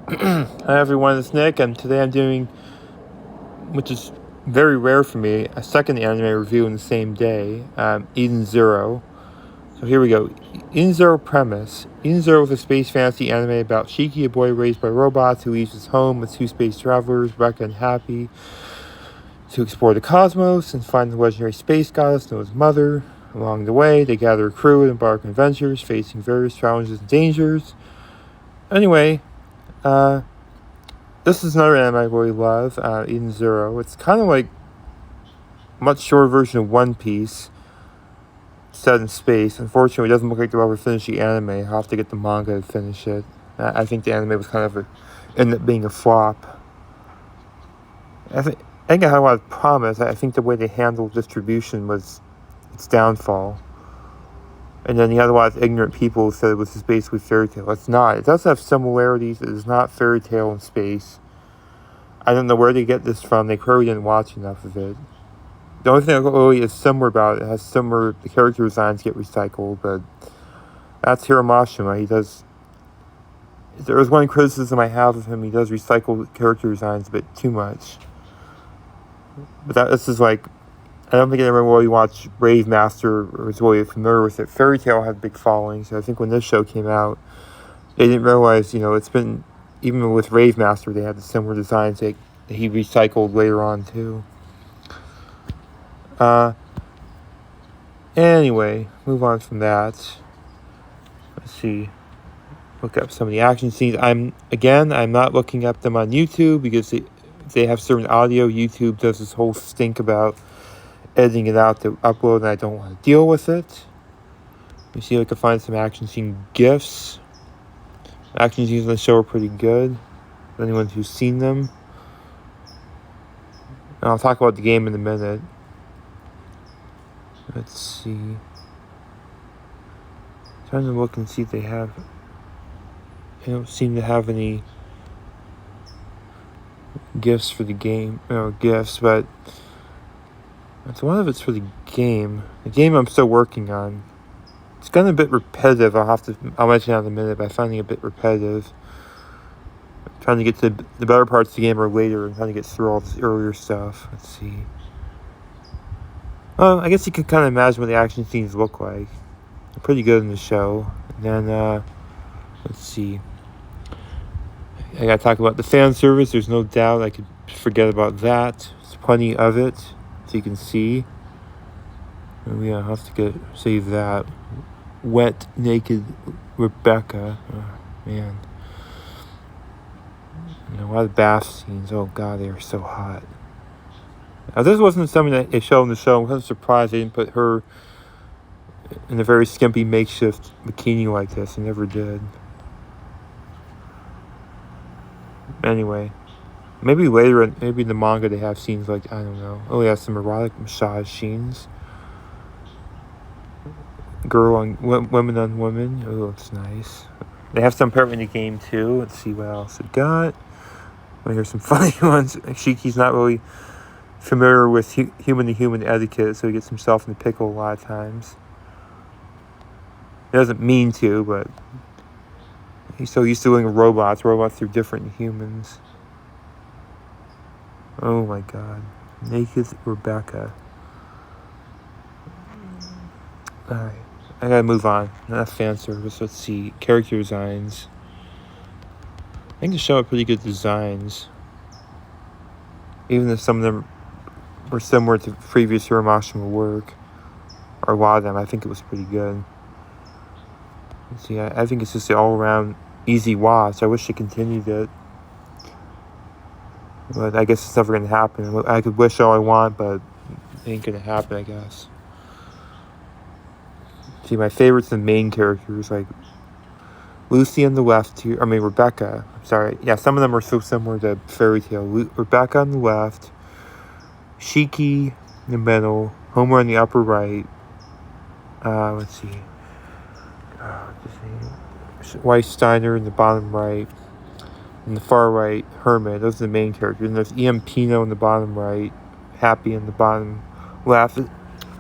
Hi everyone, it's Nick, and today I'm doing, which is very rare for me, a second anime review in the same day, Eden Zero. So here we go. Eden Zero premise. Eden Zero is a space fantasy anime about Shiki, a boy raised by robots who leaves his home with two space travelers, Rekka and Happy, to explore the cosmos and find the legendary space goddess known as Mother. Along the way, they gather a crew and embark on adventures, facing various challenges and dangers. Anyway, this is another anime I really love, Eden Zero. It's kind of like a much shorter version of One Piece, set in space. Unfortunately, it doesn't look like they'll ever finish the anime. I'll have to get the manga to finish it. I think the anime was kind of ended up being a flop. I think it had a lot of promise. I think the way they handled distribution was its downfall. And then you had a lot of ignorant people who said it was just basically Fairy Tail. It's not. It does have similarities. It is not Fairy Tail in space. I don't know where they get this from. They clearly didn't watch enough of it. The only thing that really is similar about it has similar. The character designs get recycled, but that's Hiramashima. He does. If there was one criticism I have of him, he does recycle character designs a bit too much. But this is like, I don't think anyone really watched Brave Master or was really familiar with it. Fairy Tail had a big following, so I think when this show came out, they didn't realize, it's been, even with Rave Master, they had the similar designs that he recycled later on, too. Anyway, move on from that. Let's see. Look up some of the action scenes. I'm not looking up them on YouTube because they have certain audio. YouTube does this whole stink about editing it out to upload, and I don't want to deal with it. Let me see if I can find some action scene GIFs. Action scenes on the show are pretty good. For anyone who's seen them. And I'll talk about the game in a minute. Let's see. I'm trying to look and see if they have. They don't seem to have any GIFs for the game. GIFs, but it's one of it's for the game. The game I'm still working on. It's gotten a bit repetitive. I'll mention that in a minute, but I'm finding it a bit repetitive. I'm trying to get to the better parts of the game or later and trying to get through all this earlier stuff. Let's see. I guess you can kind of imagine what the action scenes look like. They're pretty good in the show. And then, let's see. I gotta talk about the fan service. There's no doubt I could forget about that. There's plenty of it, as you can see. And we have to save that. Wet, naked Rebecca. Oh, man. A lot of bath scenes. Oh, God, they are so hot. Now, this wasn't something that they showed in the show. I'm kind of surprised they didn't put her in a very skimpy makeshift bikini like this. They never did. Anyway, maybe later, maybe in the manga they have scenes like, I don't know. Oh, yeah, some erotic massage scenes. Women on women. Oh, that's nice. They have some part in the game too. Let's see what else it got. Here's some funny ones. Shiki's not really familiar with human-to-human etiquette, so he gets himself in a pickle a lot of times. He doesn't mean to, but he's so used to doing robots. Robots are different than humans. Oh my God. Naked Rebecca. Alright. I gotta move on. Not fan service. Let's see. Character designs. I think the show had pretty good designs. Even if some of them were similar to previous Hiramashima work. Or a lot of them. I think it was pretty good. Let's see. I think it's just an all-around easy watch. I wish they continued it. But I guess it's never going to happen. I could wish all I want, but it ain't going to happen, I guess. See, my favorites and main characters, like Lucy on the left here. Rebecca. I'm sorry. Yeah, some of them are so similar to Fairy Tail. Rebecca on the left. Shiki in the middle. Homer on the upper right. Let's see. Weiss Steiner in the bottom right. In the far right, Hermit. Those are the main characters. And there's E.M. Pino in the bottom right. Happy in the bottom left.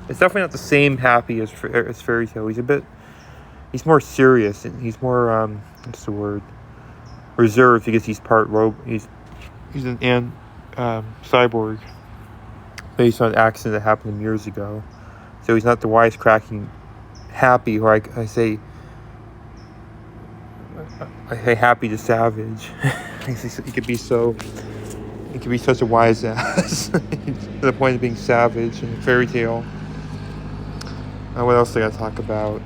It's definitely not the same Happy as Fairy Tail. He's more serious, and he's more, what's the word? reserved because he's part he's an cyborg based on an accident that happened to him years ago. So he's not the wisecracking Happy, or I say Happy the Savage. He could be such a wise ass to the point of being savage in a fairy tale. What else do I gotta talk about?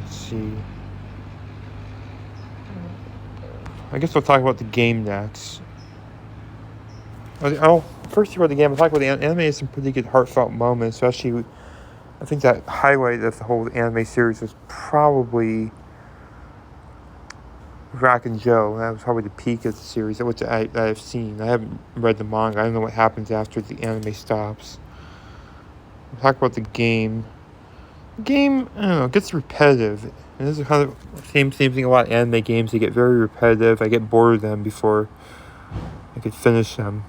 Let's see. I guess I'll talk about the game next. First about the game, I'll talk about the anime. Has some pretty good heartfelt moments, especially. I think that highlight of the whole anime series was probably Rack and Joe. That was probably the peak of the series, which I've seen. I haven't read the manga. I don't know what happens after the anime stops. We'll talk about the game. The game, I don't know, it gets repetitive. And this is kind of the same thing. A lot of anime games, they get very repetitive. I get bored of them before I could finish them.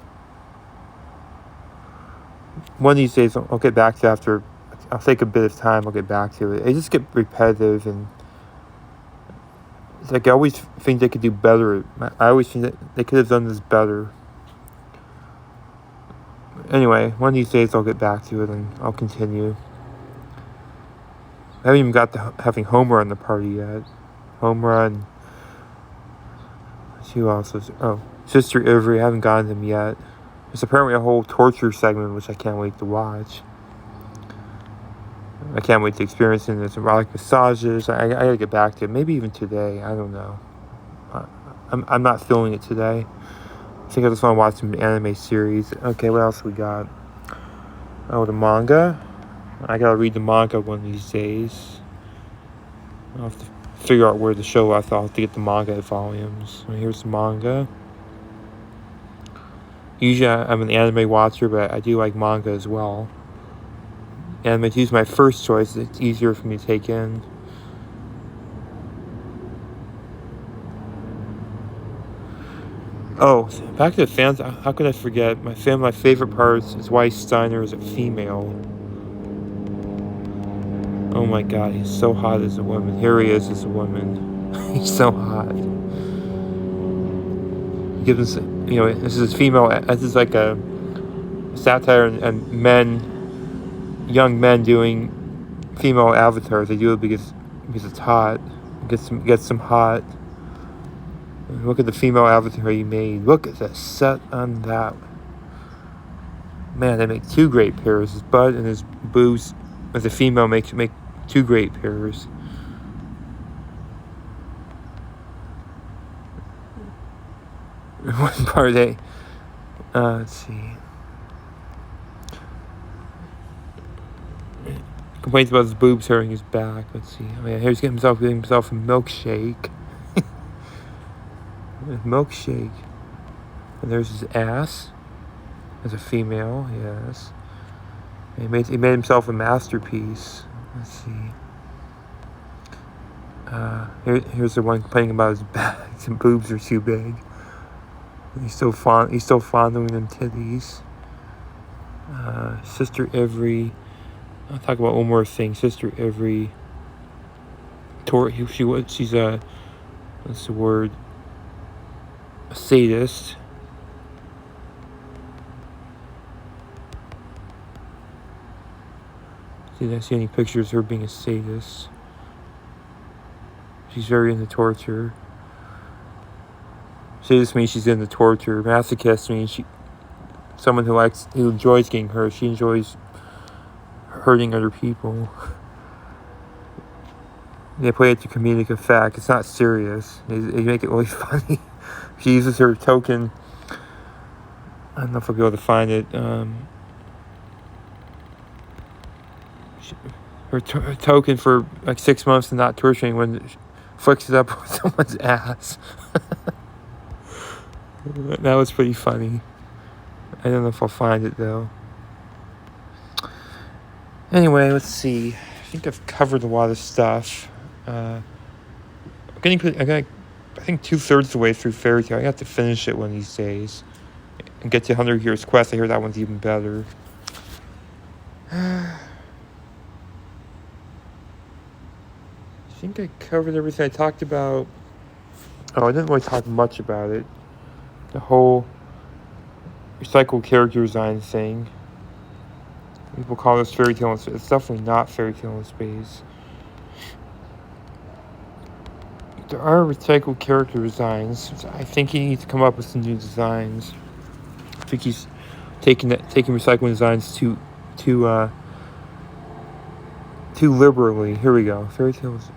One of these days, I'll get back to after. I'll take a bit of time. I'll get back to it. They just get repetitive, and it's like I always think they could do better. I always think that they could have done this better. Anyway, one of these days I'll get back to it and I'll continue. I haven't even got to having Homura in the party yet. Homura and who else is? Oh, Sister Ivory. I haven't gotten them yet. There's apparently a whole torture segment which I can't wait to watch. I can't wait to experience it. There's erotic massages. I gotta get back to it. Maybe even today. I don't know. I'm not feeling it today. I think I just want to watch some anime series. Okay, what else we got? Oh, the manga. I gotta read the manga one of these days. I'll have to figure out where the show left off to get the manga volumes. Well, here's the manga. Usually I'm an anime watcher, but I do like manga as well. Anime is my first choice. It's easier for me to take in. Oh, back to the fans. How could I forget? My favorite parts is why Steiner is a female. Oh my god, he's so hot as a woman. Here he is as a woman. He's so hot. He gives us, this is female. This is like a satire and young men doing female avatars. They do it because it's hot. Gets them hot. Look at the female avatar he made. Look at the set on that. Man, they make two great pairs. His butt and his boobs as a female make two great pairs. One part let's see. Complains about his boobs hurting his back. Let's see. Oh yeah, here's getting himself a milkshake. Milkshake. And there's his ass as a female. Yes. He made himself a masterpiece. Let's see. Here's the one complaining about his back. His boobs are too big. He's still fondling them titties. Sister Ivory. I'll talk about one more thing. Sister Ivory. She's a, what's the word? A sadist. I see any pictures of her being a sadist. She's very into torture. Sadist means she's into torture. Masochist means someone who enjoys getting hurt. She enjoys hurting other people. They play it to comedic effect. It's not serious. They make it really funny. She uses her token. I don't know if I'll be able to find it. Her token for like 6 months and not torturing when she flicks it up with someone's ass. That was pretty funny. I don't know if I'll find it though. Anyway, let's see. I think I've covered a lot of stuff. I think 2/3 of the way through Fairy Tail. I have to finish it one of these days and get to 100 Years Quest. I hear that one's even better. I think I covered everything. I talked about Oh, I didn't really talk much about it. The whole recycled character design thing. People call this Fairy Tail in Space. It's definitely not Fairy Tail in Space. There are recycled character designs. I think he needs to come up with some new designs. I think he's taking recycling designs too liberally. Here we go. Fairy Tales.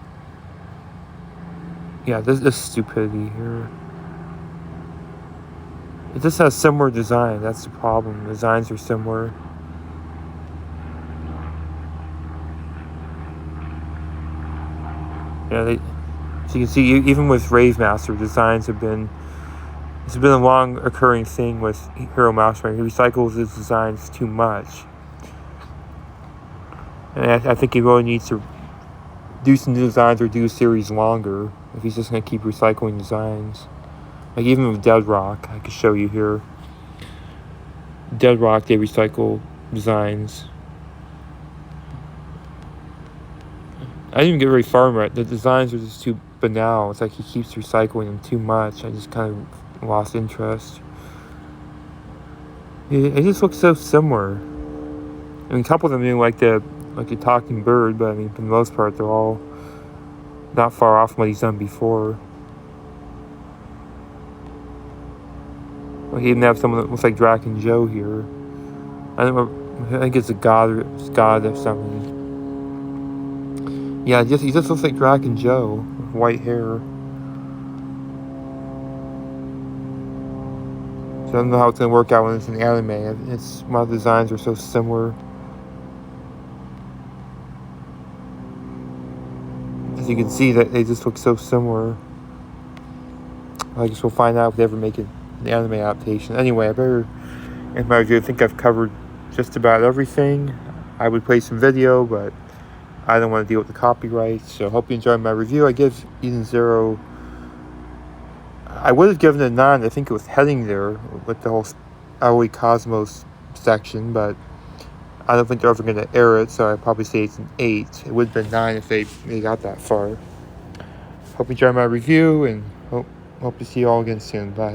Yeah, this stupidity here. It just has similar design. That's the problem. The designs are similar. Yeah, so you can see even with Rave Master, designs have been. It's been a long occurring thing with Hero Mousetrap. He recycles his designs too much. And I think he really needs to do some new designs or do a series longer if he's just going to keep recycling designs. Like even with Dead Rock, I could show you here. Dead Rock, they recycle designs. I didn't even get very far right. The designs are just too banal. It's like he keeps recycling them too much. I just kind of lost interest. It just looks so similar. I mean, a couple of them being like a talking bird, but I mean, for the most part, they're all not far off from what he's done before. Like, he even have someone that looks like Draken Joe here. I think it's a god or something. Yeah, he just looks like Draken Joe with white hair. So I don't know how it's gonna work out when it's an anime. It's my designs are so similar. As you can see, that they just look so similar. I guess we'll find out if they ever make an anime adaptation. Anyway, I better end my review. I think I've covered just about everything. I would play some video, but I don't want to deal with the copyright. So hope you enjoyed my review. I give Eden Zero. I would have given it a 9. I think it was heading there with the whole Aoi Cosmos section, but I don't think they're ever going to air it, so I'd probably say it's an 8. It would have been 9 if they got that far. Hope you enjoyed my review, and hope to see you all again soon. Bye.